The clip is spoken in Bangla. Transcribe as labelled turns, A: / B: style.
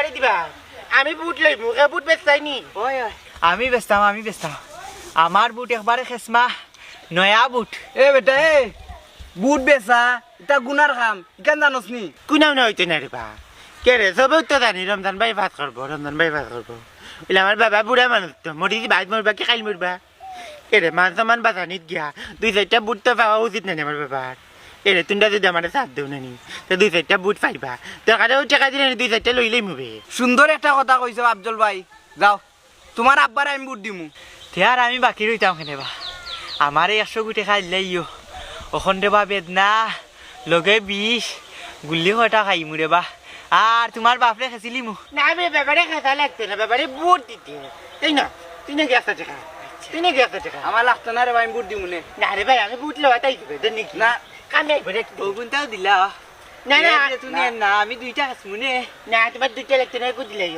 A: আমারে দিবা আমি বুট লই মুখে বুট বেচাইনি
B: ওই ওই আমি বেচতাম আমার বুট একবারে খেসমা নয়া বুট
C: এ বেটা এ বুট বেচা এটা গুনার কাম ইকান জানোস নি
A: কোনাও না হইতে না রে বা কে রে সবে তো জানি রমজান ভাই ভাত করবো বলে আমার বাবা বুড়া মানুষ তো মরি দি ভাত মরবা কি খাইল মরবা কে রে মান সম্মান বাঁচানিত গিয়া 2-4টা বুট তো পাওয়া উচিত না আমার বাবার কে রে তুই যদি আমার সাথ দেও নানি তো 2-4টা বুট পাইবা তোর কাছে টাকা দিলে 2-4টা লইলেই মুবে
C: সুন্দর একটা কথা কইছো আফজল ভাই যাও তোমার আব্বার আমি বুট দিমু
B: আর আমি বাকি রইতাম কেনেবা আমার 100 গুটে খাইলাইও ওখান দেবা বেদনা লগে 20 গুল্লি কটা খাইমু রে বা আর তোমার বাপরে খেছিলি মু
A: না বে বাবারে খাতা লাগতে না বাবারে বুট দিতে তাই না তুই না গেছ টাকা
C: আমার লাগতো না রে ভাই আমি বুট দিমু নে
A: না রে ভাই আমি বুট লওয়া তাই দিবে দেন নাকি
C: না
A: কামে বলে
B: ওগুনটাও দিলা
A: না
B: তুমি না আমি 2টা খাসমু নে
A: না তোমার 2টা লাগতে না কো দিলাই